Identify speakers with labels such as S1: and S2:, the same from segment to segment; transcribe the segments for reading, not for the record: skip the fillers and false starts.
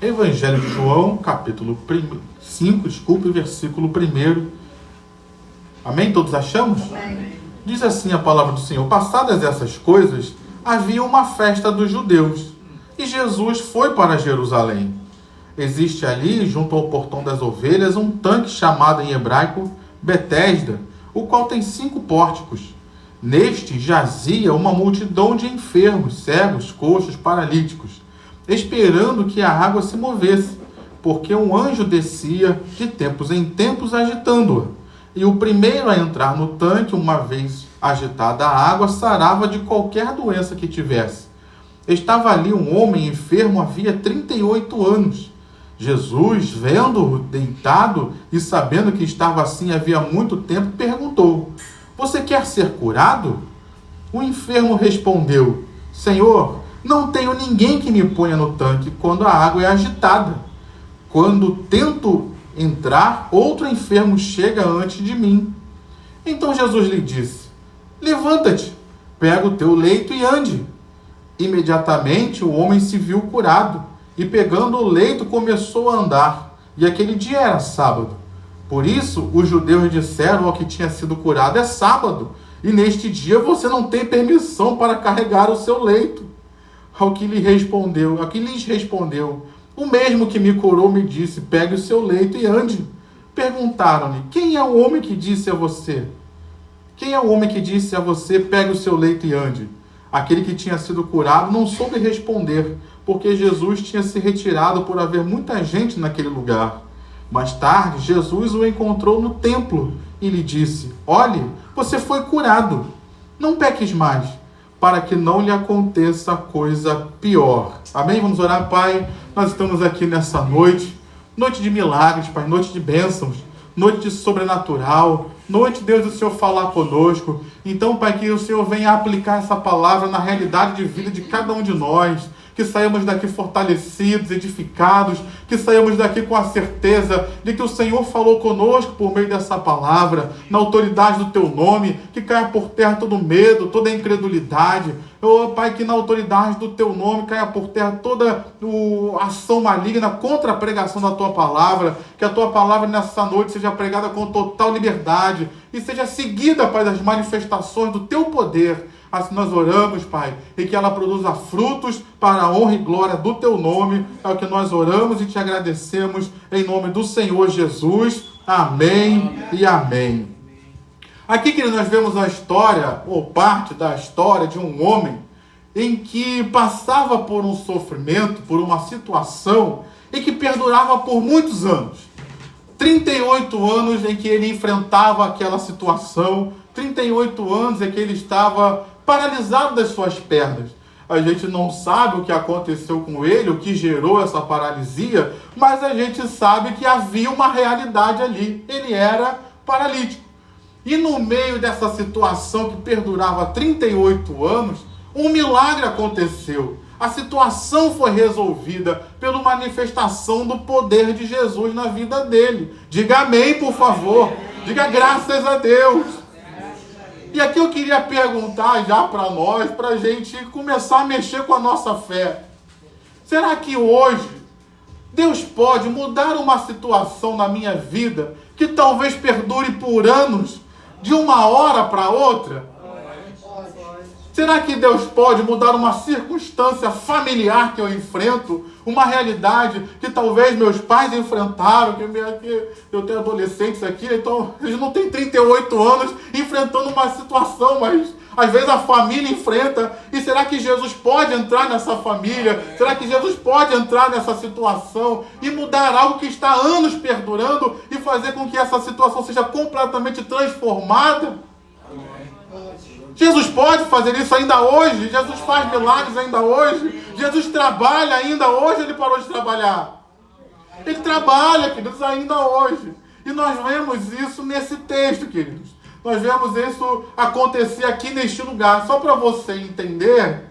S1: Evangelho de João, capítulo 5, versículo 1. Amém? Todos achamos?
S2: Amém.
S1: Diz assim a palavra do Senhor: passadas essas coisas, havia uma festa dos judeus, e Jesus foi para Jerusalém. Existe ali, junto ao portão das ovelhas, um tanque chamado em hebraico Betesda, o qual tem 5 pórticos. Neste jazia uma multidão de enfermos, cegos, coxos, paralíticos, esperando que a água se movesse, porque um anjo descia de tempos em tempos agitando-a. E o primeiro a entrar no tanque, uma vez agitada a água, sarava de qualquer doença que tivesse. Estava ali um homem enfermo havia 38 anos. Jesus, vendo-o deitado e sabendo que estava assim havia muito tempo, perguntou: você quer ser curado? O enfermo respondeu: Senhor, não tenho ninguém que me ponha no tanque quando a água é agitada. Quando tento entrar, outro enfermo chega antes de mim. Então Jesus lhe disse: levanta-te, pega o teu leito e ande. Imediatamente o homem se viu curado, e pegando o leito começou a andar. E aquele dia era sábado. Por isso os judeus disseram ao que tinha sido curado: é sábado, e neste dia você não tem permissão para carregar o seu leito. Ao que lhes respondeu: o mesmo que me curou me disse: pegue o seu leito e ande. Perguntaram-lhe: quem é o homem que disse a você? Quem é o homem que disse a você: pegue o seu leito e ande? Aquele que tinha sido curado não soube responder, porque Jesus tinha se retirado por haver muita gente naquele lugar. Mais tarde, Jesus o encontrou no templo e lhe disse: olhe, você foi curado. Não peques mais, para que não lhe aconteça coisa pior. Amém? Vamos orar, Pai. Nós estamos aqui nessa noite de milagres, Pai, noite de bênçãos, noite de sobrenatural, noite, Deus, do Senhor falar conosco. Então, Pai, que o Senhor venha aplicar essa palavra na realidade de vida de cada um de nós, que saímos daqui fortalecidos, edificados, que saímos daqui com a certeza de que o Senhor falou conosco por meio dessa palavra, na autoridade do Teu nome, que caia por terra todo medo, toda incredulidade. Pai, que na autoridade do Teu nome caia por terra toda ação maligna contra a pregação da Tua palavra, que a Tua palavra nessa noite seja pregada com total liberdade e seja seguida, Pai, das manifestações do Teu poder. Assim nós oramos, Pai, e que ela produza frutos para a honra e glória do Teu nome. É o que nós oramos e Te agradecemos em nome do Senhor Jesus. Amém e amém. Aqui, queridos, nós vemos a história, ou parte da história de um homem em que passava por um sofrimento, por uma situação e que perdurava por muitos anos. 38 anos em que ele enfrentava aquela situação, 38 anos em que ele estava paralisado das suas pernas. A gente não sabe o que aconteceu com ele, o que gerou essa paralisia, mas a gente sabe que havia uma realidade ali. Ele era paralítico. E no meio dessa situação que perdurava 38 anos, um milagre aconteceu. A situação foi resolvida pela manifestação do poder de Jesus na vida dele. Diga amém, por favor. Diga graças a Deus. E aqui eu queria perguntar já para nós, para a gente começar a mexer com a nossa fé. Será que hoje Deus pode mudar uma situação na minha vida que talvez perdure por anos, de uma hora para outra? Será que Deus pode mudar uma circunstância familiar que eu enfrento? Uma realidade que talvez meus pais enfrentaram, que eu tenho adolescentes aqui, então eles não têm 38 anos enfrentando uma situação, mas às vezes a família enfrenta. E será que Jesus pode entrar nessa família? Será que Jesus pode entrar nessa situação e mudar algo que está há anos perdurando e fazer com que essa situação seja completamente transformada? Jesus pode fazer isso ainda hoje. Jesus faz milagres ainda hoje. Jesus trabalha ainda hoje. Ele parou de trabalhar. Ele trabalha, queridos, ainda hoje. E nós vemos isso nesse texto, queridos. Nós vemos isso acontecer aqui neste lugar. Só para você entender,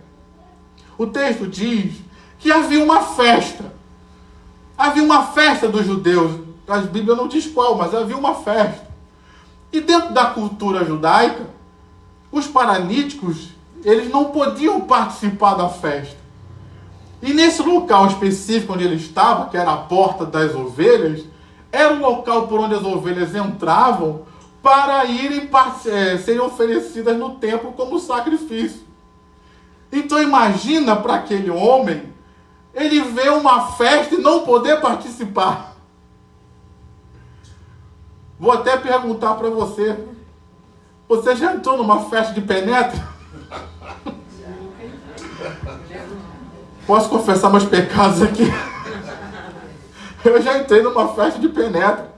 S1: o texto diz que havia uma festa. Havia uma festa dos judeus. A Bíblia não diz qual, mas havia uma festa. E dentro da cultura judaica, os paralíticos, eles não podiam participar da festa. E nesse local específico onde ele estava, que era a porta das ovelhas, era o local por onde as ovelhas entravam para irem serem oferecidas no templo como sacrifício. Então imagina para aquele homem, ele ver uma festa e não poder participar. Vou até perguntar para você, você já entrou numa festa de penetra? Posso confessar meus pecados aqui? Eu já entrei numa festa de penetra.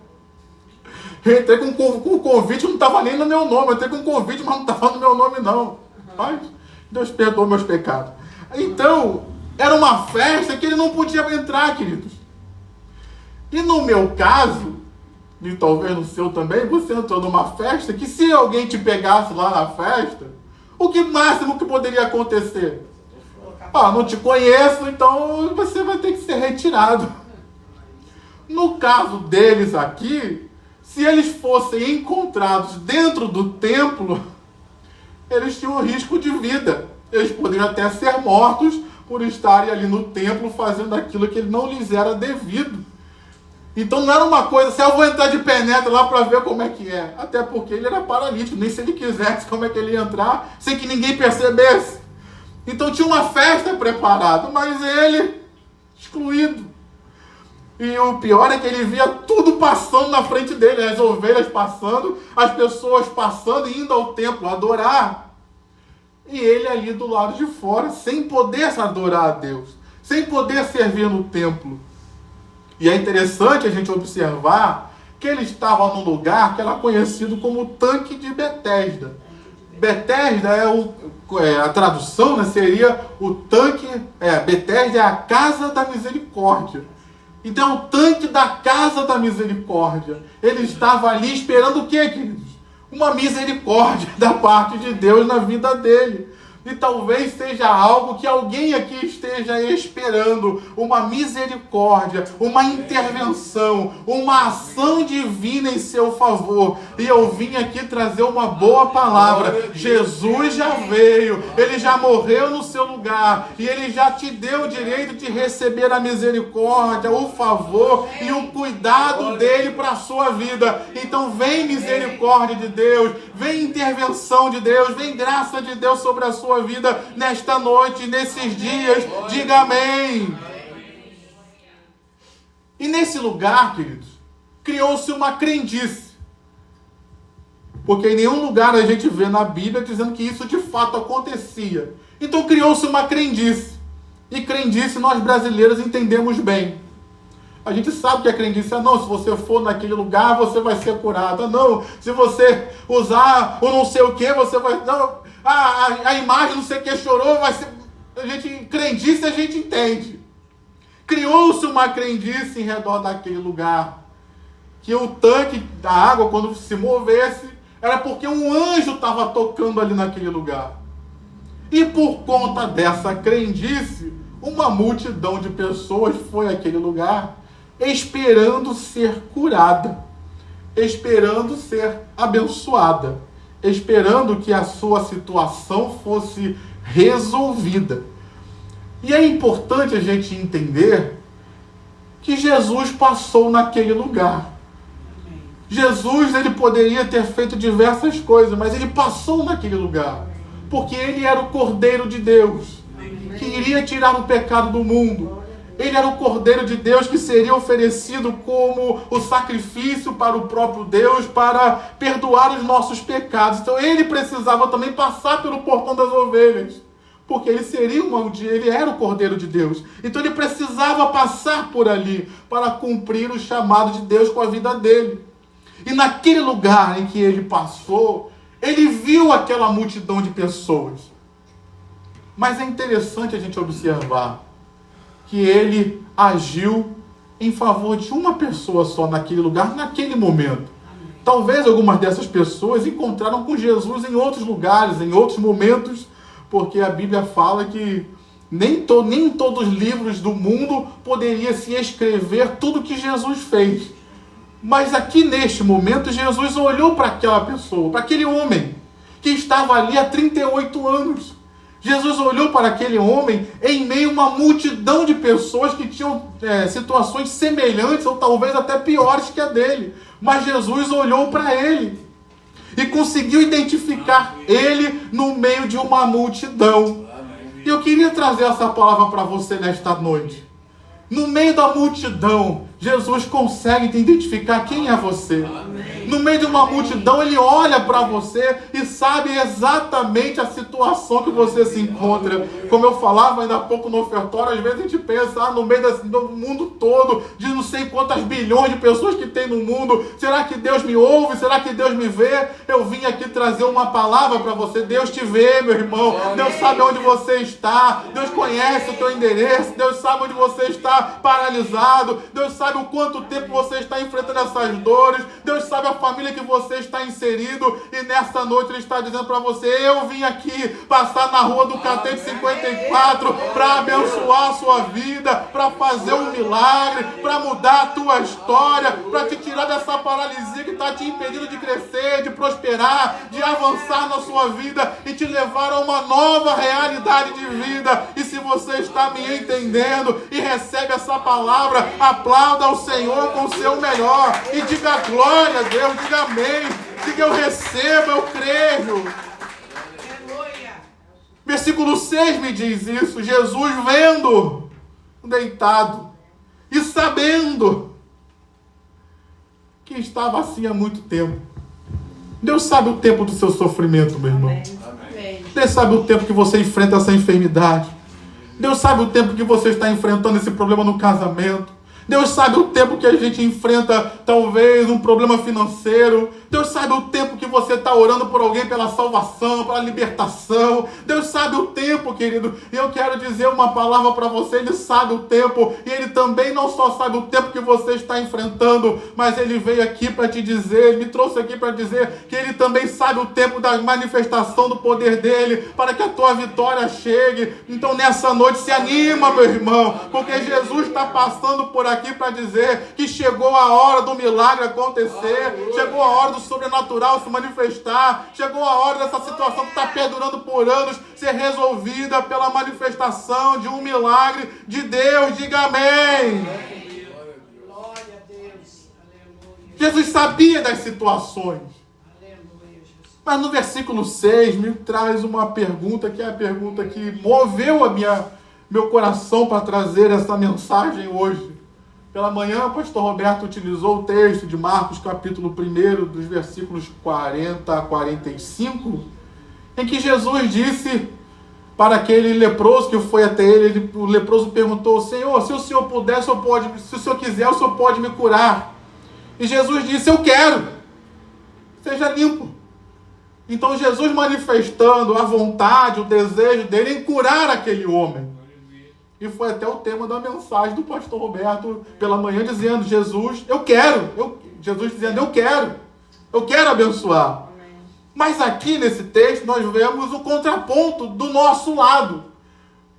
S1: Eu entrei com um convite, não estava nem no meu nome. Eu entrei com um convite, mas não estava no meu nome, não. Mas Deus perdoa meus pecados. Então, era uma festa que ele não podia entrar, queridos. E no meu caso, e talvez no seu também, você entrou numa festa que se alguém te pegasse lá na festa, o que máximo que poderia acontecer? Não te conheço, então você vai ter que ser retirado. No caso deles aqui, se eles fossem encontrados dentro do templo, eles tinham risco de vida. Eles poderiam até ser mortos por estarem ali no templo fazendo aquilo que não lhes era devido. Então não era uma coisa assim, eu vou entrar de penetra lá para ver como é que é. Até porque ele era paralítico, nem se ele quisesse como é que ele ia entrar, sem que ninguém percebesse. Então tinha uma festa preparada, mas ele excluído. E o pior é que ele via tudo passando na frente dele, as ovelhas passando, as pessoas passando e indo ao templo adorar. E ele ali do lado de fora, sem poder adorar a Deus, sem poder servir no templo. E é interessante a gente observar que ele estava num lugar que era conhecido como o tanque de Betesda. Betesda a tradução, né, seria o tanque, Betesda é a casa da misericórdia. Então é o tanque da casa da misericórdia. Ele estava ali esperando o quê, queridos? Uma misericórdia da parte de Deus na vida dele. E talvez seja algo que alguém aqui esteja esperando, uma misericórdia, uma intervenção, uma ação divina em seu favor. E eu vim aqui trazer uma boa palavra. Jesus já veio, ele já morreu no seu lugar, e ele já te deu o direito de receber a misericórdia, o favor e o cuidado dele para a sua vida. Então vem misericórdia de Deus, vem intervenção de Deus, vem graça de Deus sobre a sua vida nesta noite, nesses dias. Diga amém. E nesse lugar, queridos, criou-se uma crendice, porque em nenhum lugar a gente vê na Bíblia dizendo que isso de fato acontecia. Então criou-se uma crendice, e crendice nós brasileiros entendemos bem. A gente sabe que a crendice é não, se você for naquele lugar você vai ser curado, não, se você usar o não sei o que, você vai, não, a imagem não sei o que chorou, vai ser, crendice a gente entende. Criou-se uma crendice em redor daquele lugar, que o tanque da água, quando se movesse, era porque um anjo estava tocando ali naquele lugar. E por conta dessa crendice, uma multidão de pessoas foi àquele lugar, esperando ser curada, esperando ser abençoada, esperando que a sua situação fosse resolvida. E é importante a gente entender que Jesus passou naquele lugar. Jesus, ele poderia ter feito diversas coisas, mas ele passou naquele lugar, porque ele era o Cordeiro de Deus, que iria tirar o pecado do mundo. Ele era o Cordeiro de Deus que seria oferecido como o sacrifício para o próprio Deus, para perdoar os nossos pecados. Então ele precisava também passar pelo portão das ovelhas, porque ele era o Cordeiro de Deus. Então ele precisava passar por ali para cumprir o chamado de Deus com a vida dele. E naquele lugar em que ele passou, ele viu aquela multidão de pessoas. Mas é interessante a gente observar que ele agiu em favor de uma pessoa só naquele lugar, naquele momento. Talvez algumas dessas pessoas encontraram com Jesus em outros lugares, em outros momentos, porque a Bíblia fala que nem em todos os livros do mundo poderia se escrever tudo que Jesus fez. Mas aqui neste momento, Jesus olhou para aquela pessoa, para aquele homem que estava ali há 38 anos. Jesus olhou para aquele homem em meio a uma multidão de pessoas que tinham situações semelhantes ou talvez até piores que a dele. Mas Jesus olhou para ele e conseguiu identificar ele no meio de uma multidão. E eu queria trazer essa palavra para você nesta noite. No meio da multidão, Jesus consegue te identificar quem é você. No meio de uma multidão, Ele olha para você e sabe exatamente a situação que você se encontra. Como eu falava ainda há pouco no ofertório, às vezes a gente pensa, no meio do mundo todo, de não sei quantas bilhões de pessoas que tem no mundo, será que Deus me ouve? Será que Deus me vê? Eu vim aqui trazer uma palavra para você. Deus te vê, meu irmão. Deus sabe onde você está. Deus conhece o teu endereço. Deus sabe onde você está paralisado. Deus sabe o quanto tempo você está enfrentando essas dores. Deus sabe a família que você está inserido. E nesta noite Ele está dizendo para você: eu vim aqui passar na rua do Catete 54 para abençoar a sua vida, para fazer um milagre, para mudar a tua história, para te tirar dessa paralisia que está te impedindo de crescer, de prosperar, de avançar na sua vida e te levar a uma nova realidade de vida. E se você está me entendendo e recebe essa palavra, aplauda ao Senhor com o seu melhor e diga glória a Deus, diga amém, diga eu recebo, eu creio. Versículo 6 me diz isso: Jesus vendo deitado e sabendo que estava assim há muito tempo. Deus sabe o tempo do seu sofrimento, meu irmão. Amém. Deus sabe o tempo que você enfrenta essa enfermidade. Deus sabe o tempo que você está enfrentando esse problema no casamento. Deus sabe o tempo que a gente enfrenta, talvez, um problema financeiro. Deus sabe o tempo que você está orando por alguém pela salvação, pela libertação. Deus sabe o tempo, querido. E eu quero dizer uma palavra para você: Ele sabe o tempo. E Ele também não só sabe o tempo que você está enfrentando, mas Ele veio aqui para te dizer, Ele me trouxe aqui para dizer que Ele também sabe o tempo da manifestação do poder dEle, para que a tua vitória chegue. Então nessa noite se anima, meu irmão, porque Jesus está passando por aqui para dizer que chegou a hora do milagre acontecer, chegou a hora do sobrenatural se manifestar, chegou a hora dessa situação que está perdurando por anos ser resolvida pela manifestação de um milagre de Deus. Diga amém.
S2: Glória a Deus.
S1: Jesus sabia das situações. Mas no versículo 6 me traz uma pergunta, que é a pergunta que moveu meu coração para trazer essa mensagem hoje. Pela manhã, o pastor Roberto utilizou o texto de Marcos, capítulo 1, dos versículos 40 a 45, em que Jesus disse para aquele leproso que foi até ele, o leproso perguntou: Senhor, se o Senhor puder, se o Senhor quiser, o Senhor pode me curar. E Jesus disse: eu quero, seja limpo. Então Jesus manifestando a vontade, o desejo dele em curar aquele homem. E foi até o tema da mensagem do pastor Roberto pela manhã, dizendo: Jesus, eu quero. Jesus dizendo: eu quero abençoar. Mas aqui nesse texto nós vemos o contraponto do nosso lado.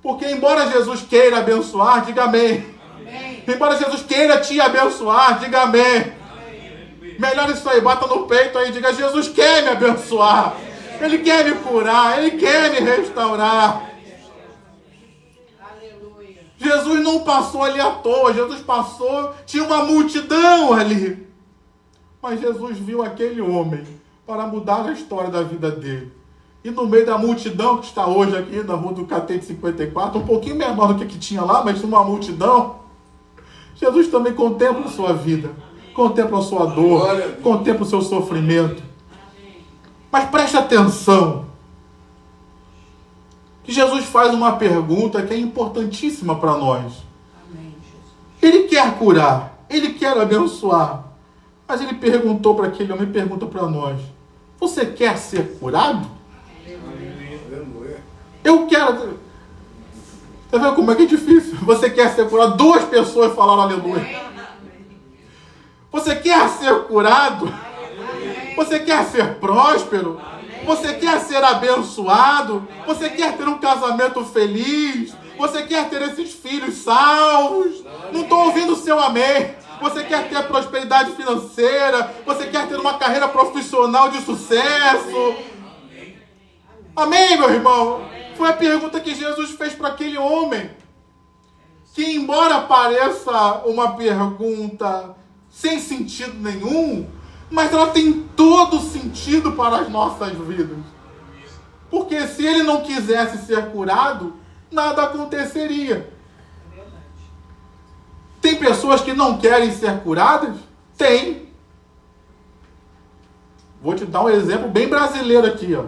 S1: Porque embora Jesus queira abençoar, diga amém. Amém. Embora Jesus queira te abençoar, diga amém. Amém. Melhor isso aí, bata no peito aí, diga: Jesus quer me abençoar. Ele quer me curar, Ele quer me restaurar. Jesus não passou ali à toa, Jesus passou, tinha uma multidão ali. Mas Jesus viu aquele homem para mudar a história da vida dele. E no meio da multidão que está hoje aqui na rua do Catete 54, um pouquinho menor do que tinha lá, mas uma multidão, Jesus também contempla a sua vida, contempla a sua dor, contempla o seu sofrimento. Mas preste atenção, que Jesus faz uma pergunta que é importantíssima para nós. Ele quer curar, Ele quer abençoar, mas Ele perguntou para aquele homem, pergunta para nós: você quer ser curado? Eu quero. Está vendo como é que é difícil? Você quer ser curado? 2 pessoas falaram aleluia. Você quer ser curado? Você quer ser próspero? Você quer ser abençoado? Você quer ter um casamento feliz? Você quer ter esses filhos salvos? Não estou ouvindo o seu amém. Você quer ter prosperidade financeira? Você quer ter uma carreira profissional de sucesso? Amém, meu irmão? Foi a pergunta que Jesus fez para aquele homem. Que embora pareça uma pergunta sem sentido nenhum, mas ela tem todo sentido para as nossas vidas. Porque se ele não quisesse ser curado, nada aconteceria. Tem pessoas que não querem ser curadas? Tem. Vou te dar um exemplo bem brasileiro aqui, ó.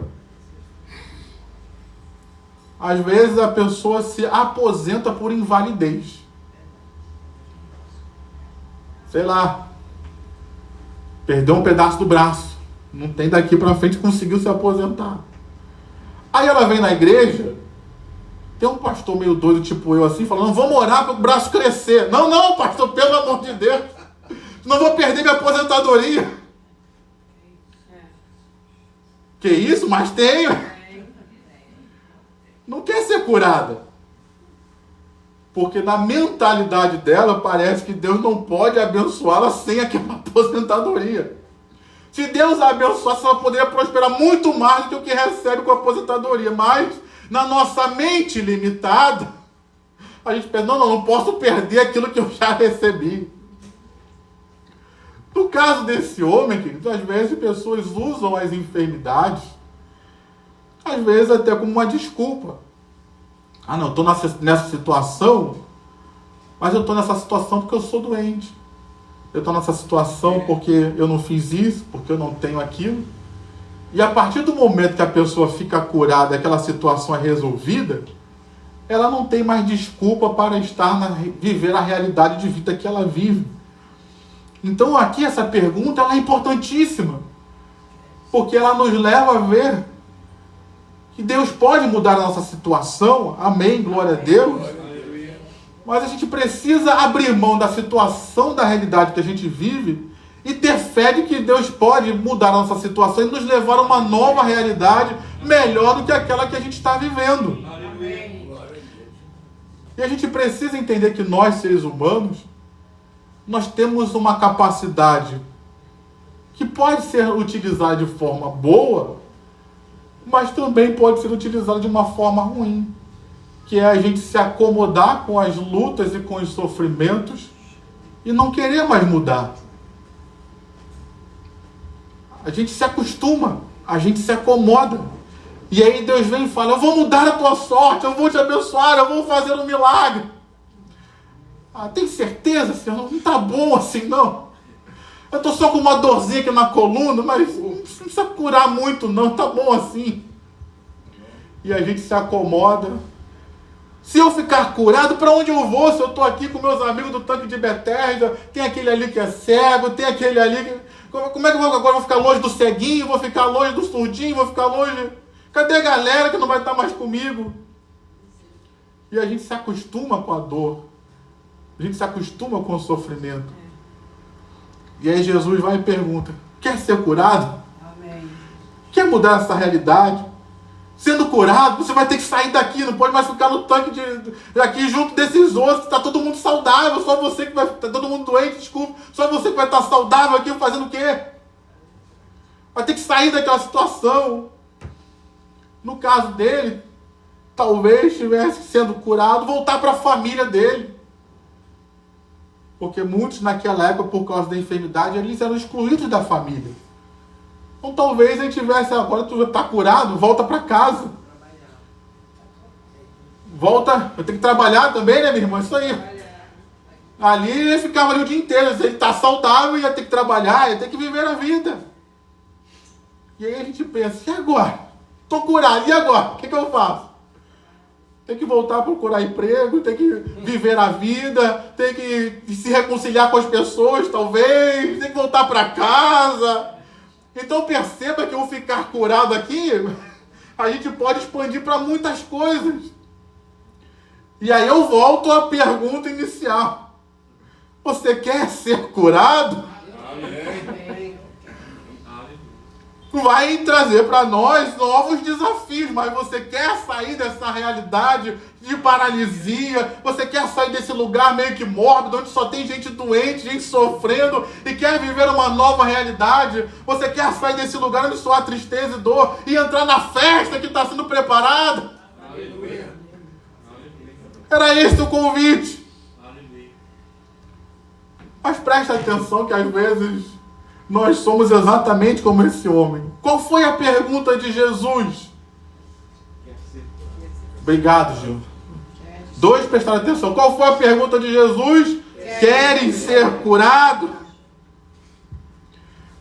S1: Às vezes a pessoa se aposenta por invalidez. Sei lá. Perdeu um pedaço do braço. Não tem daqui pra frente, conseguiu se aposentar. Aí ela vem na igreja, tem um pastor meio doido tipo eu assim, falando, vamos orar para o braço crescer. Não, não, pastor, pelo amor de Deus. Não vou perder minha aposentadoria. Que isso? Mas tenho. Não quer ser curada. Porque na mentalidade dela parece que Deus não pode abençoá-la sem aquela aposentadoria. Se Deus a abençoasse, ela poderia prosperar muito mais do que o que recebe com a aposentadoria. Mas, na nossa mente limitada, a gente pensa, não posso perder aquilo que eu já recebi. No caso desse homem, queridos, às vezes pessoas usam as enfermidades, às vezes até como uma desculpa. Ah, não, eu estou nessa situação, mas eu estou nessa situação porque eu sou doente. Eu estou nessa situação porque eu não fiz isso, porque eu não tenho aquilo. E a partir do momento que a pessoa fica curada, aquela situação é resolvida, ela não tem mais desculpa para viver a realidade de vida que ela vive. Então aqui essa pergunta ela é importantíssima, porque ela nos leva a ver que Deus pode mudar a nossa situação, amém, glória a Deus. Mas a gente precisa abrir mão da situação, da realidade que a gente vive e ter fé de que Deus pode mudar a nossa situação e nos levar a uma nova realidade melhor do que aquela que a gente está vivendo. E a gente precisa entender que nós, seres humanos, nós temos uma capacidade que pode ser utilizada de forma boa, mas também pode ser utilizada de uma forma ruim. Que é a gente se acomodar com as lutas e com os sofrimentos e não querer mais mudar. A gente se acostuma, a gente se acomoda. E aí Deus vem e fala, eu vou mudar a tua sorte, eu vou te abençoar, eu vou fazer um milagre. Ah, tem certeza, Senhor? Não está bom assim, não. Eu estou só com uma dorzinha aqui na coluna, mas não precisa curar muito, não, está bom assim. E a gente se acomoda. Se eu ficar curado, para onde eu vou? Se eu estou aqui com meus amigos do tanque de Betesda, tem aquele ali que é cego, tem aquele ali que... Como é que eu vou agora? Vou ficar longe do ceguinho, vou ficar longe do surdinho, vou ficar longe... Cadê a galera que não vai estar mais comigo? E a gente se acostuma com a dor. A gente se acostuma com o sofrimento. E aí Jesus vai e pergunta, quer ser curado?
S2: Amém.
S1: Quer mudar essa realidade? Sendo curado, você vai ter que sair daqui, não pode mais ficar no tanque aqui junto desses outros, está todo mundo saudável, só você que vai estar todo mundo doente, desculpa, só você que vai estar saudável aqui fazendo o quê? Vai ter que sair daquela situação. No caso dele, talvez estivesse sendo curado, voltar para a família dele. Porque muitos naquela época, por causa da enfermidade, eles eram excluídos da família. Então talvez ele tivesse, agora tu está curado, volta para casa. Volta, eu tenho que trabalhar também, né, minha irmã? Isso aí. Ali ele ficava ali o dia inteiro. Se ele está saudável, ia ter que trabalhar, ia ter que viver a vida. E aí a gente pensa, e agora? Estou curado, e agora? O que eu faço? Tem que voltar a procurar emprego, tem que viver a vida, tem que se reconciliar com as pessoas, talvez, tem que voltar para casa. Então perceba que o ficar curado aqui, a gente pode expandir para muitas coisas. E aí eu volto à pergunta inicial. Você quer ser curado?
S2: Amém.
S1: Vai trazer para nós novos desafios, mas você quer sair dessa realidade de paralisia, você quer sair desse lugar meio que mórbido, onde só tem gente doente, gente sofrendo, e quer viver uma nova realidade, você quer sair desse lugar onde só há tristeza e dor, e entrar na festa que está sendo preparada. Era esse o convite. Mas presta atenção que às vezes nós somos exatamente como esse homem. Qual foi a pergunta de Jesus? Obrigado, Gil. 2, prestaram atenção. Qual foi a pergunta de Jesus? Querem ser curados?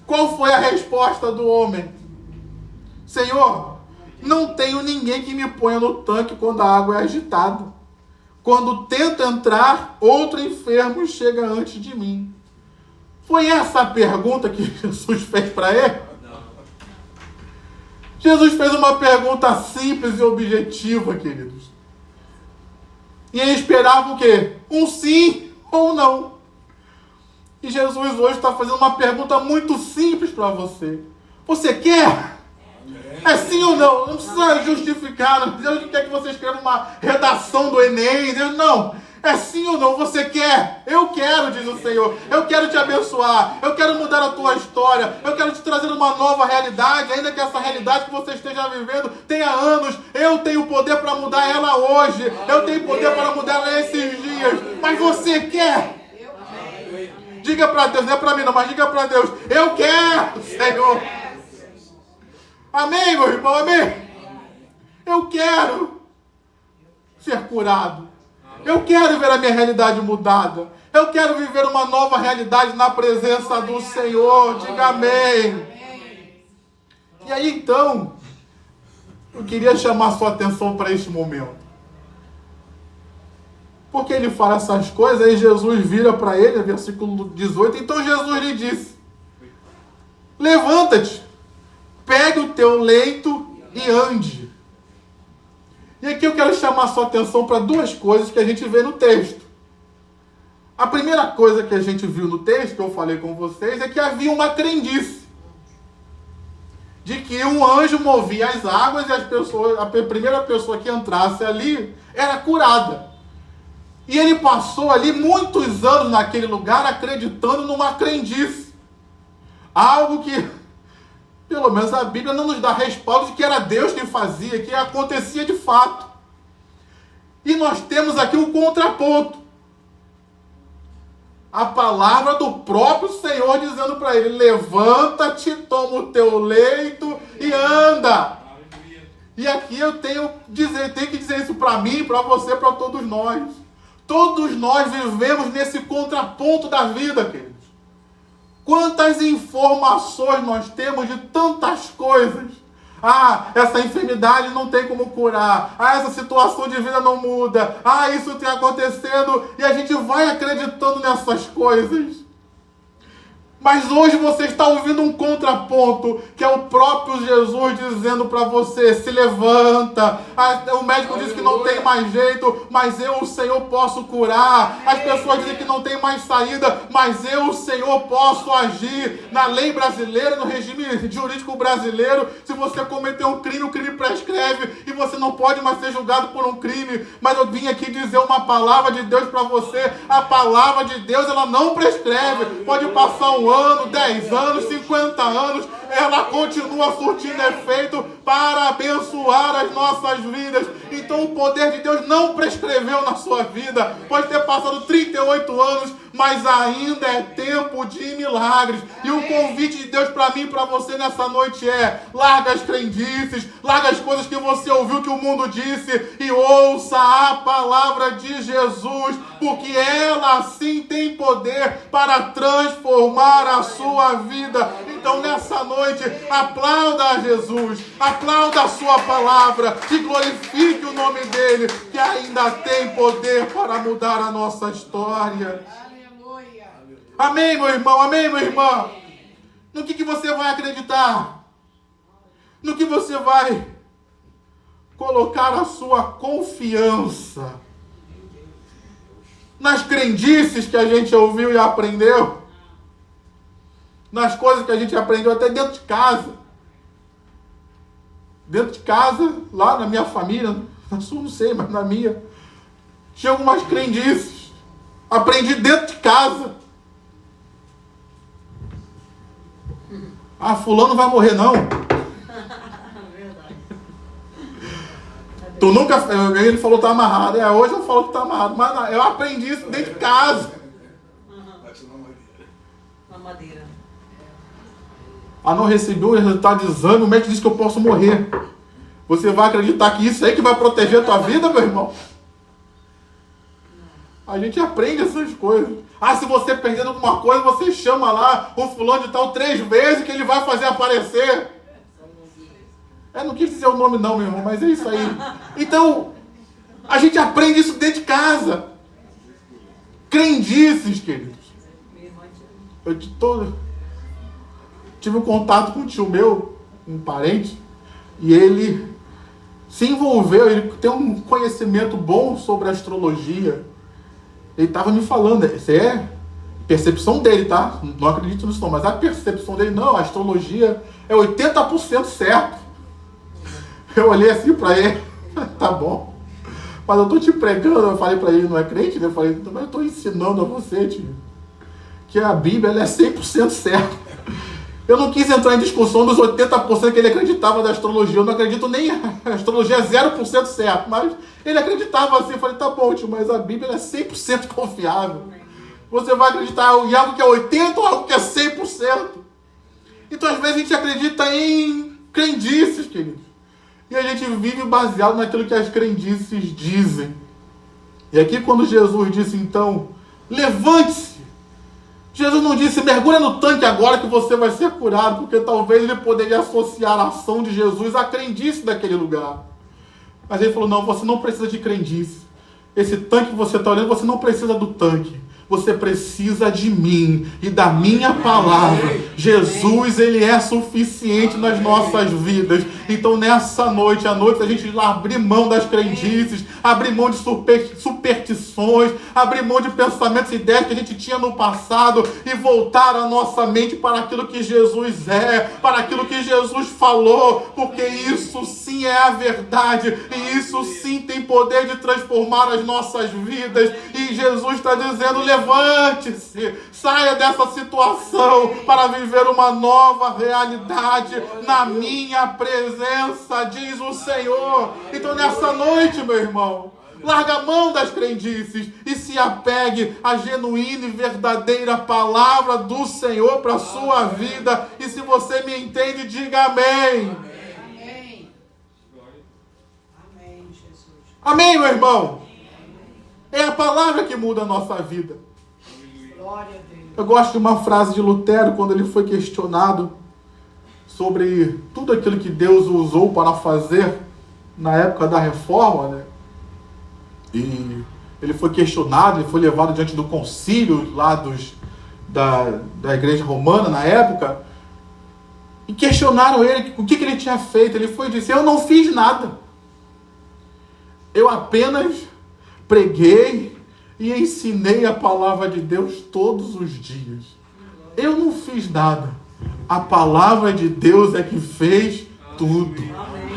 S1: Qual foi a resposta do homem? Senhor, não tenho ninguém que me ponha no tanque quando a água é agitada. Quando tento entrar, outro enfermo chega antes de mim. Foi essa a pergunta que Jesus fez para ele? Não. Jesus fez uma pergunta simples e objetiva, queridos. E ele esperava o quê? Um sim ou não. E Jesus hoje está fazendo uma pergunta muito simples para você. Você quer? É sim ou não? Não precisa justificar. Deus não quer que você escreva uma redação do Enem. Deus, não. É sim ou não? Você quer? Eu quero, diz o Senhor. Eu quero te abençoar. Eu quero mudar a tua história. Eu quero te trazer uma nova realidade. Ainda que essa realidade que você esteja vivendo tenha anos, eu tenho poder para mudar ela hoje. Eu tenho poder para mudar ela esses dias. Mas você quer? Diga para Deus, não é para mim não, mas diga para Deus. Eu quero, Senhor. Amém, meu irmão, amém? Eu quero ser curado. Eu quero ver a minha realidade mudada. Eu quero viver uma nova realidade na presença do Senhor. Diga amém. E aí, então, eu queria chamar sua atenção para este momento. Porque ele fala essas coisas, aí Jesus vira para ele, versículo 18. Então Jesus lhe disse: levanta-te, pegue o teu leito e ande. E aqui eu quero chamar a sua atenção para duas coisas que a gente vê no texto. A primeira coisa que a gente viu no texto, que eu falei com vocês, é que havia uma crendice. De que um anjo movia as águas e as pessoas, a primeira pessoa que entrasse ali era curada. E ele passou ali muitos anos naquele lugar acreditando numa crendice. Algo que, pelo menos a Bíblia não nos dá respaldo de que era Deus quem fazia, que acontecia de fato. E nós temos aqui um contraponto. A palavra do próprio Senhor dizendo para ele: levanta-te, toma o teu leito e anda. E aqui eu tenho que dizer isso para mim, para você, para todos nós. Todos nós vivemos nesse contraponto da vida, queridos. Quantas informações nós temos de tantas coisas. Ah, essa enfermidade não tem como curar. Ah, essa situação de vida não muda. Ah, isso tem acontecendo. E a gente vai acreditando nessas coisas. Mas hoje você está ouvindo um contraponto, que é o próprio Jesus dizendo para você: se levanta. O médico diz que não tem mais jeito, mas eu, o Senhor, posso curar. As pessoas dizem que não tem mais saída, mas eu, o Senhor, posso agir. Na lei brasileira, no regime jurídico brasileiro, se você cometer um crime, o crime prescreve e você não pode mais ser julgado por um crime. Mas eu vim aqui dizer uma palavra de Deus para você. A palavra de Deus, ela não prescreve. Pode passar um ano, 10 anos, 50 anos, ela continua surtindo efeito para abençoar as nossas vidas. Então o poder de Deus não prescreveu na sua vida. Pode ter passado 38 anos, mas ainda é tempo de milagres. E o convite de Deus para mim e para você nessa noite é: larga as crendices, larga as coisas que você ouviu que o mundo disse e ouça a palavra de Jesus, porque ela sim tem poder para transformar a sua vida. Então nessa noite, aplauda a Jesus, aplauda a sua palavra e glorifique o nome dele, que ainda tem poder para mudar a nossa história. Aleluia. Amém, meu irmão, amém, minha irmã. No que você vai acreditar? No que você vai colocar a sua confiança? Nas crendices que a gente ouviu e aprendeu? Nas coisas que a gente aprendeu até dentro de casa. Dentro de casa, lá na minha família, na sua não sei, mas na minha, tinha algumas crendices. Aprendi dentro de casa. Ah, fulano vai morrer não. Tu nunca... Ele falou que tá amarrado. Hoje eu falo que tá amarrado. Mas não, eu aprendi isso dentro de casa.
S3: Na madeira.
S1: Não recebi o resultado do exame, o médico disse que eu posso morrer. Você vai acreditar que isso aí que vai proteger a tua vida, meu irmão? A gente aprende essas coisas. Se você perder alguma coisa, você chama lá o fulano de tal 3 vezes que ele vai fazer aparecer. Não quis dizer o nome não, meu irmão, mas é isso aí. Então, a gente aprende isso dentro de casa. Crendices, queridos. Eu tive um contato com um tio meu, um parente, e ele se envolveu, ele tem um conhecimento bom sobre astrologia. Ele estava me falando, isso é percepção dele, tá? Não acredito nisso não, mas a percepção dele, não, a astrologia é 80% certo. Eu olhei assim para ele, tá bom, mas eu tô te pregando, eu falei para ele, não é crente, né? Eu falei, mas eu tô ensinando a você, tio, que a Bíblia ela é 100% certa. Eu não quis entrar em discussão dos 80% que ele acreditava da astrologia. Eu não acredito nem a astrologia é 0% certo. Mas ele acreditava assim. Eu falei, tá bom, tio, mas a Bíblia é 100% confiável. Você vai acreditar em algo que é 80% ou algo que é 100%. Então, às vezes, a gente acredita em crendices, queridos. E a gente vive baseado naquilo que as crendices dizem. E aqui, quando Jesus disse, então, levante-se. Jesus não disse, mergulha no tanque agora que você vai ser curado, porque talvez ele poderia associar a ação de Jesus à crendice daquele lugar. Mas ele falou, não, você não precisa de crendice. Esse tanque que você está olhando, você não precisa do tanque. Você precisa de mim e da minha palavra. Jesus, ele é suficiente nas nossas vidas. Então, nessa noite, à noite, a gente abrir mão das crendices, abrir mão de superstições, abrir mão de pensamentos e ideias que a gente tinha no passado e voltar a nossa mente para aquilo que Jesus é, para aquilo que Jesus falou, porque isso sim é a verdade e isso sim tem poder de transformar as nossas vidas. E Jesus está dizendo, levante-se, saia dessa situação para viver uma nova realidade na minha presença, diz o Senhor. Então nessa noite, meu irmão, larga a mão das crendices e se apegue à genuína e verdadeira palavra do Senhor para a sua vida. E se você me entende, diga amém.
S2: Amém. Amém, Jesus.
S1: Amém, meu irmão. É a palavra que muda a nossa vida.
S2: Glória a Deus.
S1: Eu gosto de uma frase de Lutero, quando ele foi questionado sobre tudo aquilo que Deus usou para fazer na época da reforma, né? E ele foi questionado, ele foi levado diante do concílio lá da igreja romana na época, e questionaram ele o que ele tinha feito. Ele foi e disse, eu não fiz nada. Eu apenas preguei e ensinei a palavra de Deus todos os dias. Eu não fiz nada. A palavra de Deus é que fez tudo.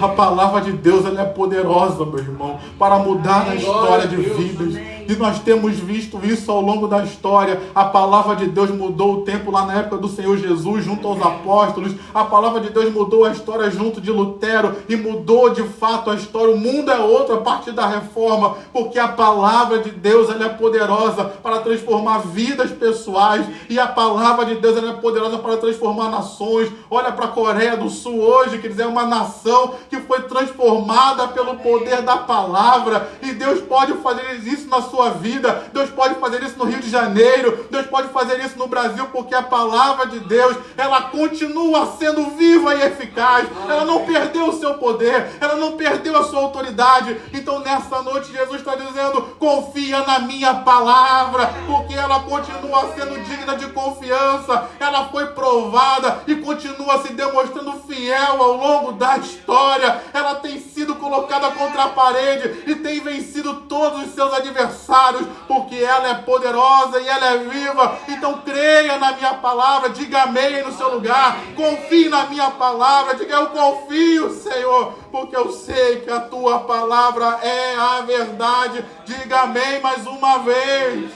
S1: A palavra de Deus ela é poderosa, meu irmão, para mudar a história de vidas. E nós temos visto isso ao longo da história. A palavra de Deus mudou o tempo lá na época do Senhor Jesus, junto aos apóstolos. A palavra de Deus mudou a história junto de Lutero e mudou de fato a história. O mundo é outro a partir da reforma, porque a palavra de Deus ela é poderosa para transformar vidas pessoais. E a palavra de Deus ela é poderosa para transformar nações. Olha para a Coreia do Sul hoje, que é uma nação que foi transformada pelo poder da palavra. E Deus pode fazer isso na sua vida. Deus pode fazer isso no Rio de Janeiro. Deus pode fazer isso no Brasil, porque a palavra de Deus, ela continua sendo viva e eficaz. Ela não perdeu o seu poder. Ela não perdeu a sua autoridade. Então nessa noite Jesus está dizendo, confia na minha palavra, porque ela continua sendo digna de confiança. Ela foi provada e continua se demonstrando fiel ao longo da história. Ela tem sido colocada contra a parede e tem vencido todos os seus adversários, porque ela é poderosa e ela é viva. Então creia na minha palavra, diga amém no seu lugar, confie na minha palavra, diga eu confio, Senhor, porque eu sei que a tua palavra é a verdade. Diga amém mais uma vez.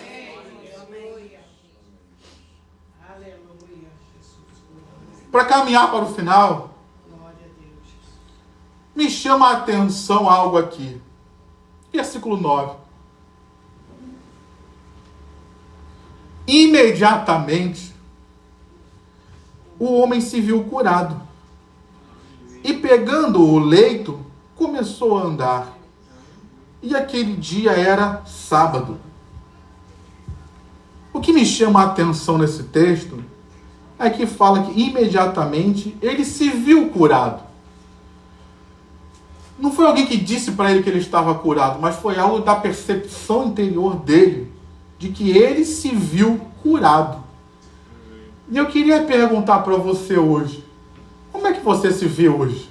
S1: Para caminhar para o final, me chama a atenção algo aqui. Versículo 9. Imediatamente, o homem se viu curado. E pegando o leito, começou a andar. E aquele dia era sábado. O que me chama a atenção nesse texto é que fala que imediatamente ele se viu curado. Não foi alguém que disse para ele que ele estava curado, mas foi algo da percepção interior dele, de que ele se viu curado. E eu queria perguntar para você hoje, como é que você se vê hoje?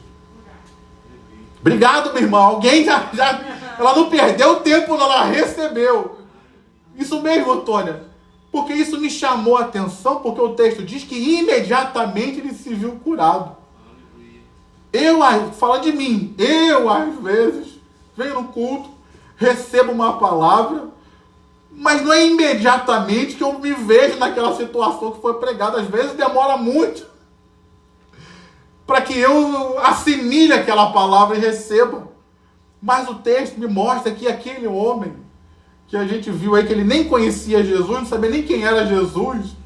S1: Obrigado, meu irmão. Alguém já ela não perdeu tempo, não, ela recebeu. Isso mesmo, Tônia. Porque isso me chamou a atenção, porque o texto diz que imediatamente ele se viu curado. Fala de mim, eu às vezes venho no culto, recebo uma palavra, mas não é imediatamente que eu me vejo naquela situação que foi pregada. Às vezes demora muito para que eu assimile aquela palavra e receba. Mas o texto me mostra que aquele homem, que a gente viu aí que ele nem conhecia Jesus, não sabia nem quem era Jesus,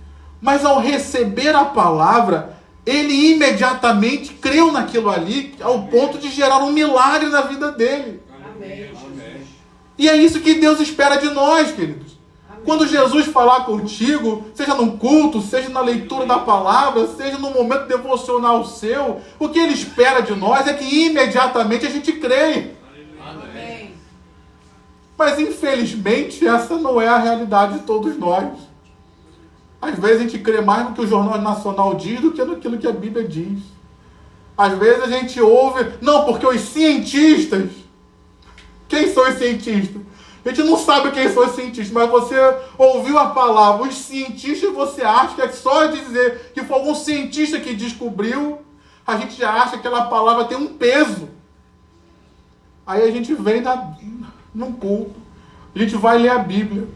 S1: mas ao receber a palavra, ele imediatamente creu naquilo ali, ao ponto de gerar um milagre na vida dele.
S2: Amém.
S1: E é isso que Deus espera de nós, queridos. Quando Jesus falar contigo, seja no culto, seja na leitura da palavra, seja no momento devocional seu, o que Ele espera de nós é que imediatamente a gente creia.
S2: Amém.
S1: Mas infelizmente essa não é a realidade de todos nós. Às vezes a gente crê mais no que o Jornal Nacional diz do que naquilo que a Bíblia diz. Às vezes a gente ouve, não, porque os cientistas... Quem são os cientistas? A gente não sabe quem são os cientistas, mas você ouviu a palavra, os cientistas, você acha que é só dizer que foi algum cientista que descobriu, a gente já acha que aquela palavra tem um peso. Aí a gente vem num culto, a gente vai ler a Bíblia.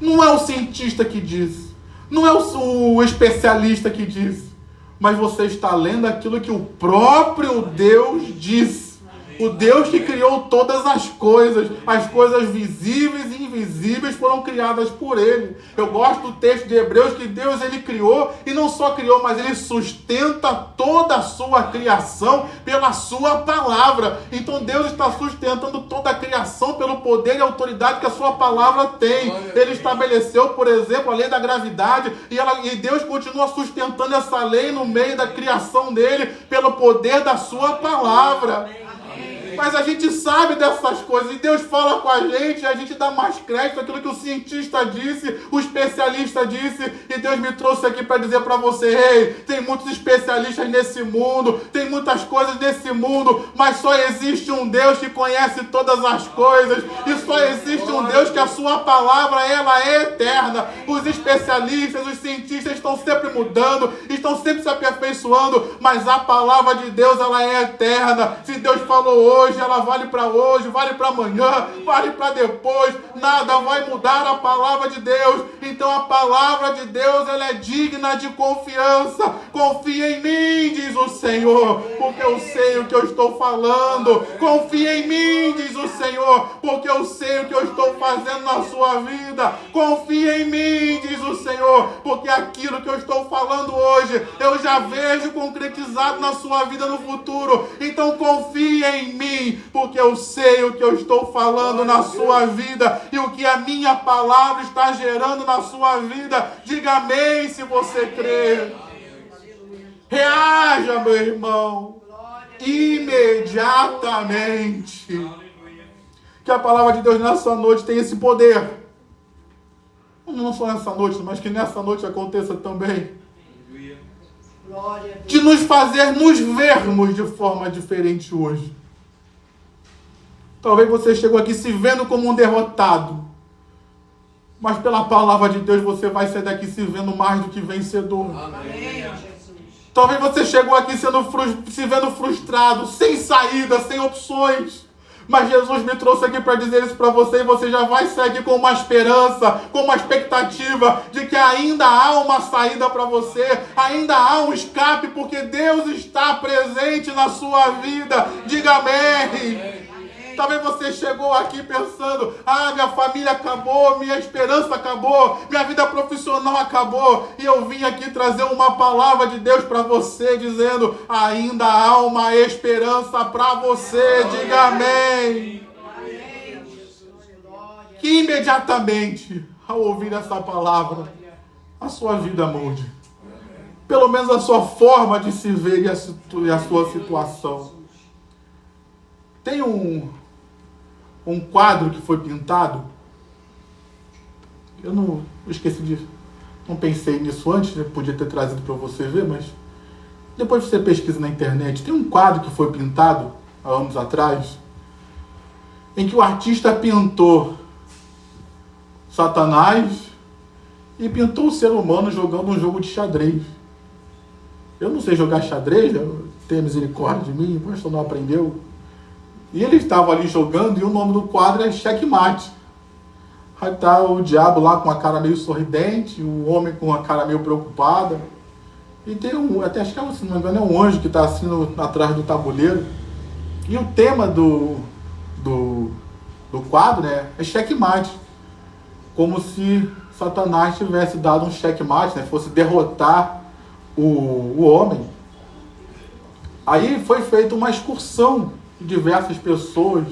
S1: Não é o cientista que diz, não é o especialista que diz, mas você está lendo aquilo que o próprio Deus diz. O Deus que criou todas as coisas visíveis e invisíveis foram criadas por Ele. Eu gosto do texto de Hebreus que Deus Ele criou, e não só criou, mas Ele sustenta toda a sua criação pela sua palavra. Então Deus está sustentando toda a criação pelo poder e autoridade que a sua palavra tem. Ele estabeleceu, por exemplo, a lei da gravidade, e Deus continua sustentando essa lei no meio da criação dele pelo poder da sua palavra. Mas a gente sabe dessas coisas, e Deus fala com a gente dá mais crédito àquilo que o cientista disse, o especialista disse, e Deus me trouxe aqui para dizer para você, ei, tem muitos especialistas nesse mundo, tem muitas coisas nesse mundo, mas só existe um Deus que conhece todas as coisas, e só existe um Deus que a sua palavra, ela é eterna. Os especialistas, os cientistas estão sempre mudando, estão sempre se aperfeiçoando, mas a palavra de Deus, ela é eterna. Se Deus falou hoje, ela vale para hoje, vale para amanhã, vale para depois, nada vai mudar a palavra de Deus. Então a palavra de Deus, ela é digna de confiança. Confia em mim, diz o Senhor, porque eu sei o que eu estou falando. Confia em mim, diz o Senhor, porque eu sei o que eu estou fazendo na sua vida. Confia em mim, diz o Senhor, porque aquilo que eu estou falando hoje, eu já vejo concretizado na sua vida no futuro. Então confia em mim, porque eu sei o que eu estou falando na sua vida e o que a minha palavra está gerando na sua vida. Diga amém se você crê. Reaja, meu irmão, imediatamente. Que a palavra de Deus nessa noite tem esse poder. Não só nessa noite, mas que nessa noite aconteça também. De nos fazer nos vermos de forma diferente hoje. Talvez você chegou aqui se vendo como um derrotado, mas pela palavra de Deus você vai sair daqui se vendo mais do que vencedor.
S2: Amém.
S1: Talvez você chegou aqui se vendo frustrado, sem saída, sem opções, Mas Jesus me trouxe aqui para dizer isso para você, e você já vai seguir com uma esperança, com uma expectativa de que ainda há uma saída para você, ainda há um escape, porque Deus está presente na sua vida. Diga amém. Talvez você chegou aqui pensando: minha família acabou, minha esperança acabou, minha vida profissional acabou. E eu vim aqui trazer uma palavra de Deus para você, dizendo: ainda há uma esperança para você. Diga amém. Que imediatamente, ao ouvir essa palavra, a sua vida mude. Pelo menos a sua forma de se ver e a sua situação. Tem um quadro que foi pintado. Eu esqueci não pensei nisso antes, né? Podia ter trazido para você ver, mas depois você pesquisa na internet. Tem um quadro que foi pintado há anos atrás, em que o artista pintou Satanás e pintou o ser humano jogando um jogo de xadrez. Eu não sei jogar xadrez, tenha misericórdia de mim, o pastor não aprendeu. E ele estava ali jogando, e o nome do quadro é Checkmate. Aí está o diabo lá com a cara meio sorridente, o homem com a cara meio preocupada. E tem até acho que, se não me engano, é um anjo que está assim atrás do tabuleiro. E o tema do quadro, né, é Checkmate. Como se Satanás tivesse dado um checkmate, né, fosse derrotar o homem. Aí foi feita uma excursão de diversas pessoas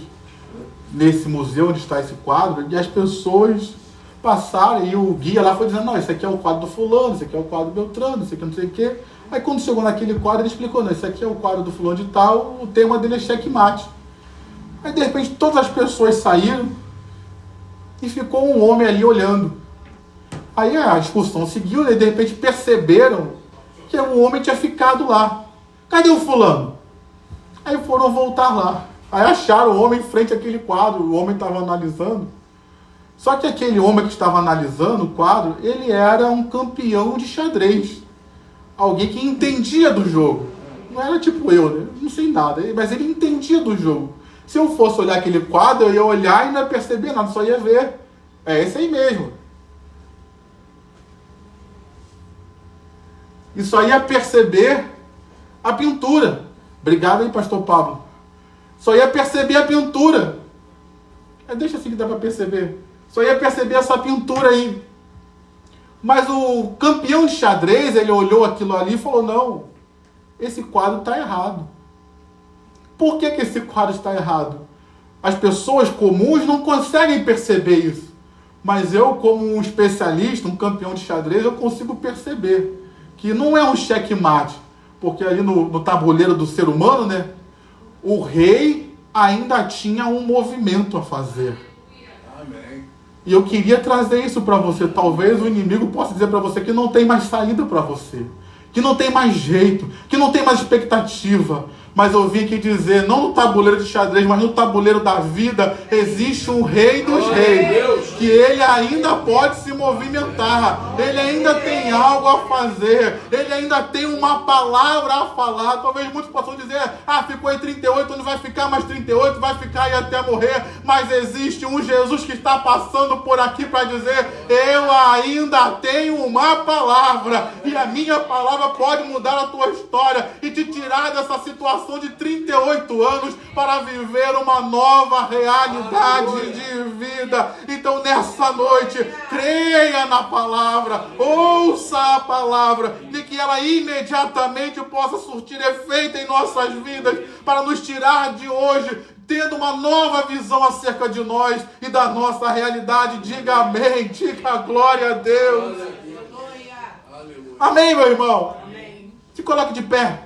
S1: nesse museu onde está esse quadro, e as pessoas passaram, e o guia lá foi dizendo: não, esse aqui é o quadro do fulano, esse aqui é o quadro do Beltrano, esse aqui não sei o quê. Aí quando chegou naquele quadro, ele explicou: não, esse aqui é o quadro do fulano de tal, o tema dele é checkmate. Aí de repente todas as pessoas saíram e ficou um homem ali olhando. Aí a excursão seguiu, e de repente perceberam que o homem tinha ficado lá. Cadê o fulano? Aí foram voltar lá. Aí acharam o homem em frente àquele quadro. O homem estava analisando. Só que aquele homem que estava analisando o quadro, ele era um campeão de xadrez. Alguém que entendia do jogo. Não era tipo eu, né? Não sei nada. Mas ele entendia do jogo. Se eu fosse olhar aquele quadro, eu ia olhar e não ia perceber nada. Só ia ver: é esse aí mesmo. E só ia perceber a pintura. Obrigado aí, pastor Pablo. Só ia perceber a pintura. Deixa assim que dá para perceber. Só ia perceber essa pintura aí. Mas o campeão de xadrez, ele olhou aquilo ali e falou: não, esse quadro está errado. Por que esse quadro está errado? As pessoas comuns não conseguem perceber isso. Mas eu, como um especialista, um campeão de xadrez, eu consigo perceber que não é um checkmate. Porque ali no tabuleiro do ser humano, né, o rei ainda tinha um movimento a fazer. Amém. E eu queria trazer isso para você. Talvez o inimigo possa dizer para você que não tem mais saída para você, que não tem mais jeito, que não tem mais expectativa. Mas eu vim aqui dizer, não no tabuleiro de xadrez, mas no tabuleiro da vida, existe um rei dos reis, que ele ainda pode se movimentar, ele ainda tem algo a fazer, ele ainda tem uma palavra a falar. Talvez muitos possam dizer: ficou em 38, não vai ficar mais 38, vai ficar aí até morrer. Mas existe um Jesus que está passando por aqui para dizer: eu ainda tenho uma palavra, e a minha palavra pode mudar a tua história e te tirar dessa situação de 38 anos para viver uma nova realidade de vida. Então nessa noite, creia na palavra, ouça a palavra, de que ela imediatamente possa surtir efeito em nossas vidas, para nos tirar de hoje tendo uma nova visão acerca de nós e da nossa realidade. Diga amém, diga glória a Deus. Amém, meu irmão? Amém. Se coloque de pé.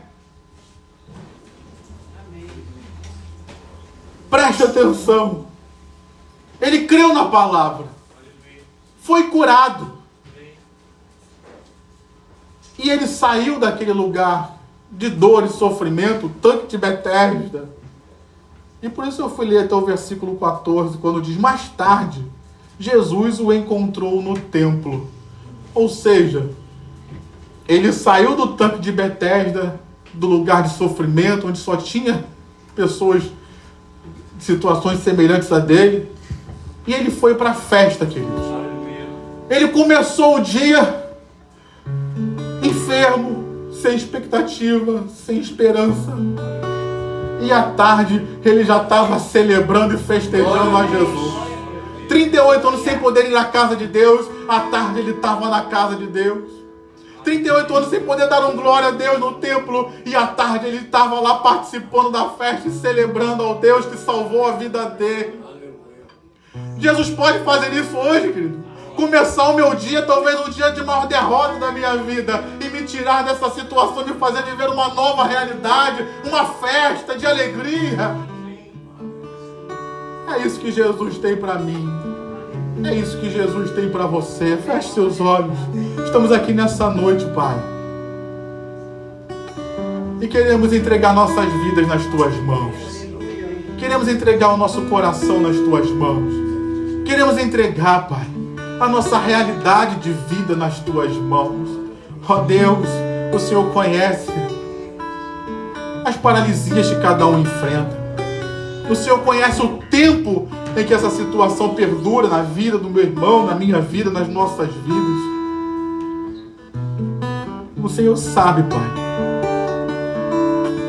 S1: Preste atenção. Ele creu na palavra. Foi curado. E ele saiu daquele lugar de dor e sofrimento, o tanque de Betesda. E por isso eu fui ler até o versículo 14, quando diz: mais tarde, Jesus o encontrou no templo. Ou seja, ele saiu do tanque de Betesda, do lugar de sofrimento, onde só tinha pessoas situações semelhantes a dele. E ele foi para a festa, queridos. Ele começou o dia enfermo, sem expectativa, sem esperança. E à tarde ele já estava celebrando e festejando a Jesus. 38 anos sem poder ir à casa de Deus, à tarde ele estava na casa de Deus. 38 anos sem poder dar glória a Deus no templo, e à tarde ele estava lá participando da festa e celebrando ao Deus que salvou a vida dele. Jesus pode fazer isso hoje, querido. Começar o meu dia, talvez um dia de maior derrota da minha vida, e me tirar dessa situação, me fazer viver uma nova realidade, uma festa de alegria. É isso que Jesus tem para mim. É isso que Jesus tem para você. Feche seus olhos. Estamos aqui nessa noite, Pai. E queremos entregar nossas vidas nas Tuas mãos. Queremos entregar o nosso coração nas Tuas mãos. Queremos entregar, Pai, a nossa realidade de vida nas Tuas mãos. Ó Deus, o Senhor conhece as paralisias que cada um enfrenta. O Senhor conhece o tempo em que essa situação perdura na vida do meu irmão, na minha vida, nas nossas vidas. O Senhor sabe, Pai.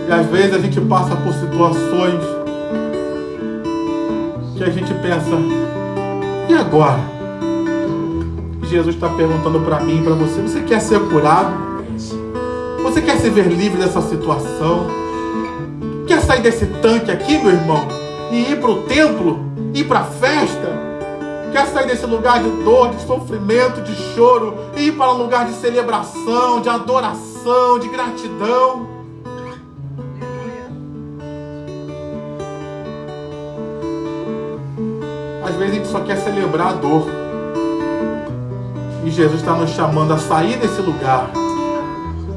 S1: E às vezes a gente passa por situações que a gente pensa, e agora? Jesus está perguntando para mim e para você, você quer ser curado? Você quer se ver livre dessa situação? Quer sair desse tanque aqui, meu irmão, e ir para o templo, ir para a festa? Quer sair desse lugar de dor, de sofrimento, de choro, e ir para um lugar de celebração, de adoração, de gratidão? Às vezes a gente só quer celebrar a dor. E Jesus está nos chamando a sair desse lugar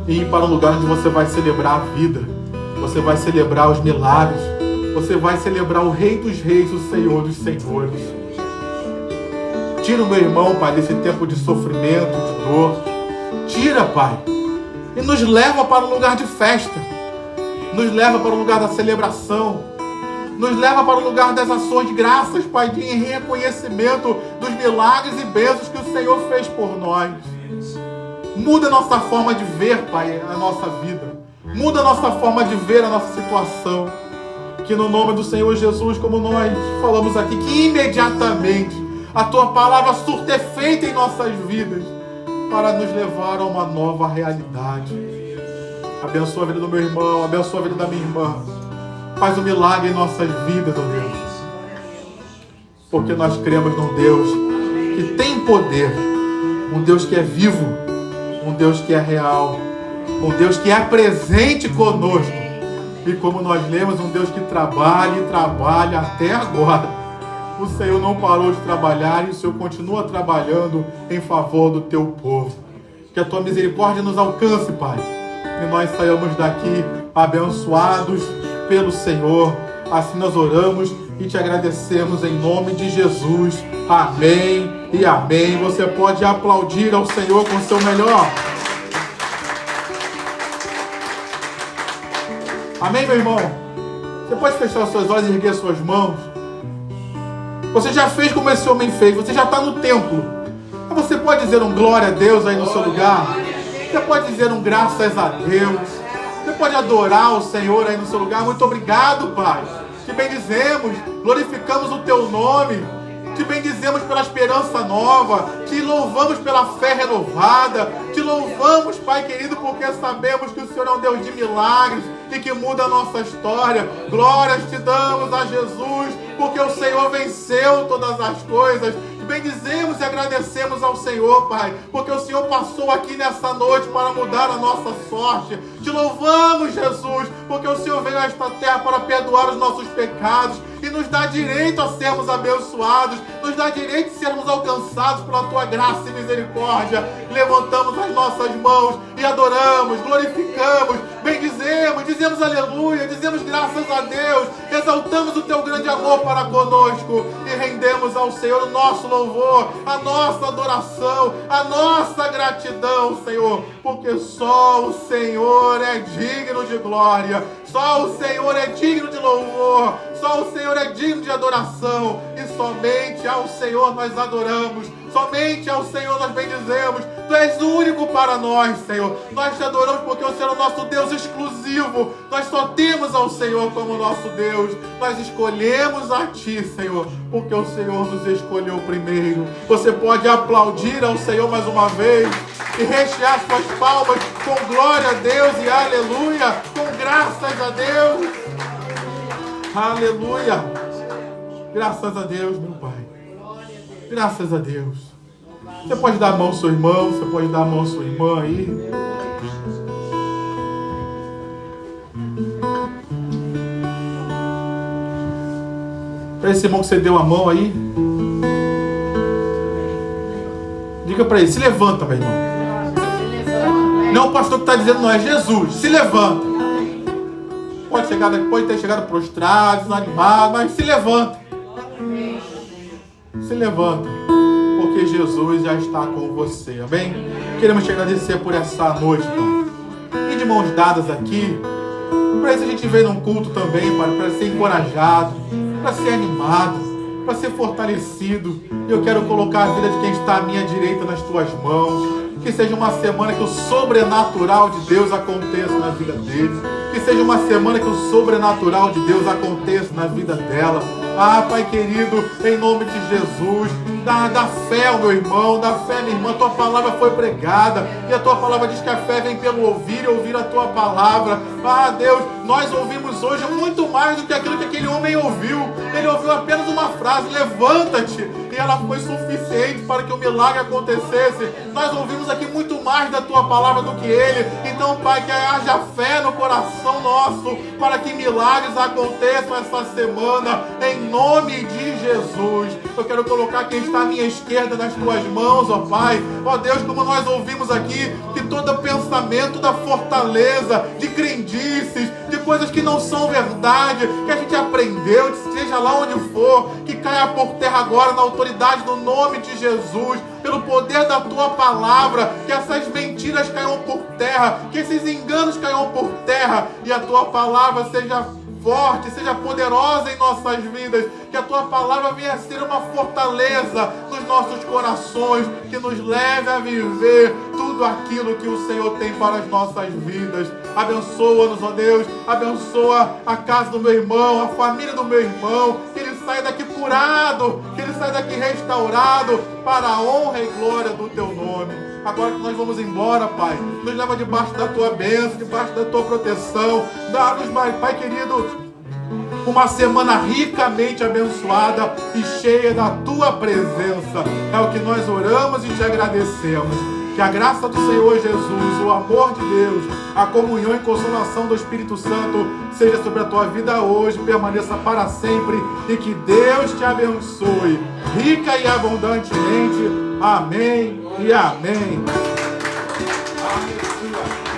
S1: e ir para um lugar onde você vai celebrar a vida. Você vai celebrar os milagres. Você vai celebrar o Rei dos Reis, o Senhor dos Senhores. Tira o meu irmão, Pai, desse tempo de sofrimento, de dor. Tira, Pai. E nos leva para um lugar de festa. Nos leva para o lugar da celebração. Nos leva para o lugar das ações de graças, Pai, de reconhecimento dos milagres e bênçãos que o Senhor fez por nós. Muda a nossa forma de ver, Pai, a nossa vida. Muda a nossa forma de ver a nossa situação. Que no nome do Senhor Jesus, como nós falamos aqui, que imediatamente a Tua palavra surta efeito em nossas vidas para nos levar a uma nova realidade. Abençoa a vida do meu irmão, abençoa a vida da minha irmã. Faz um milagre em nossas vidas, ó Deus. Porque nós cremos num Deus que tem poder, um Deus que é vivo, um Deus que é real, um Deus que é presente conosco. E como nós lemos, um Deus que trabalha e trabalha até agora. O Senhor não parou de trabalhar e o Senhor continua trabalhando em favor do Teu povo. Que a Tua misericórdia nos alcance, Pai. E nós saiamos daqui abençoados pelo Senhor. Assim nós oramos e Te agradecemos em nome de Jesus. Amém e amém. Você pode aplaudir ao Senhor com o seu melhor. Amém, meu irmão? Você pode fechar os seus olhos e erguer suas mãos. Você já fez como esse homem fez. Você já está no templo. Você pode dizer um glória a Deus aí no seu lugar. Você pode dizer um graças a Deus. Você pode adorar o Senhor aí no seu lugar. Muito obrigado, Pai. Te bendizemos, glorificamos o Teu nome. Te bendizemos pela esperança nova. Te louvamos pela fé renovada. Te louvamos, Pai querido, porque sabemos que o Senhor é um Deus de milagres e que muda a nossa história. Glórias te damos a Jesus, porque o Senhor venceu todas as coisas. Te bendizemos e agradecemos ao Senhor, Pai, porque o Senhor passou aqui nessa noite para mudar a nossa sorte. Te louvamos, Jesus, porque o Senhor veio a esta terra para perdoar os nossos pecados e nos dá direito a sermos abençoados, nos dá direito de sermos alcançados pela Tua graça e misericórdia. Levantamos as nossas mãos e adoramos, glorificamos, bendizemos, dizemos aleluia, dizemos graças a Deus, exaltamos o Teu grande amor para conosco e rendemos ao Senhor o nosso louvor, a nossa adoração, a nossa gratidão, Senhor, porque só o Senhor é digno de glória, Só o Senhor é digno de louvor. Só o Senhor é digno de adoração. E somente ao Senhor nós adoramos. Somente ao Senhor nós bendizemos. Tu és o único para nós, Senhor. Nós te adoramos porque o Senhor é o nosso Deus exclusivo. Nós só temos ao Senhor como nosso Deus. Nós escolhemos a Ti, Senhor, porque o Senhor nos escolheu primeiro. Você pode aplaudir ao Senhor mais uma vez e rechear suas palmas com glória a Deus e aleluia, com graças a Deus. Aleluia. Graças a Deus, meu Pai. Graças a Deus. Você pode dar a mão ao seu irmão, você pode dar a mão à sua irmã aí. Para esse irmão que você deu a mão aí, diga para ele, se levanta, meu irmão. Não o pastor que está dizendo, não, é Jesus. Se levanta. Pode ter chegado prostrado, desanimado, mas se levanta. Se levanta, porque Jesus já está com você, amém? Queremos te agradecer por essa noite, Pai. E de mãos dadas aqui, para isso a gente veio num culto também, Pai, para ser encorajado, para ser animado, para ser fortalecido. E eu quero colocar a vida de quem está à minha direita nas tuas mãos. Que seja uma semana que o sobrenatural de Deus aconteça na vida deles. Que seja uma semana que o sobrenatural de Deus aconteça na vida dela. Ah, Pai querido, em nome de Jesus, dá fé ao meu irmão, dá fé, minha irmã. Tua palavra foi pregada e a tua palavra diz que a fé vem pelo ouvir e ouvir a tua palavra. Ah, Deus, nós ouvimos hoje muito mais do que aquilo que aquele homem ouviu. Ele ouviu apenas uma frase, levanta-te, e ela foi suficiente para que o milagre acontecesse. Nós ouvimos aqui muito mais da tua palavra do que ele. Então, Pai, que haja fé no coração nosso para que milagres aconteçam essa semana, em nome de Jesus. Eu quero colocar quem está à minha esquerda nas tuas mãos, ó Pai. Ó Deus, como nós ouvimos aqui, que todo pensamento da fortaleza, de crendices, de coisas que não são verdade, que a gente aprendeu, seja lá onde for, que caia por terra agora na autoridade do nome de Jesus, pelo poder da tua palavra, que essas mentiras caiam por terra, que esses enganos caiam por terra, e a tua palavra seja forte, seja poderosa em nossas vidas, que a tua palavra venha a ser uma fortaleza nos nossos corações, que nos leve a viver tudo aquilo que o Senhor tem para as nossas vidas. Abençoa-nos, ó Deus, abençoa a casa do meu irmão, a família do meu irmão, que ele saia daqui curado, que ele saia daqui restaurado, para a honra e glória do teu nome. Agora que nós vamos embora, Pai, nos leva debaixo da tua bênção, debaixo da tua proteção. Dá-nos, Pai querido, uma semana ricamente abençoada e cheia da tua presença. É o que nós oramos e te agradecemos. Que a graça do Senhor Jesus, o amor de Deus, a comunhão e consolação do Espírito Santo seja sobre a tua vida hoje, permaneça para sempre, e que Deus te abençoe rica e abundantemente. Amém e amém. Aleluia.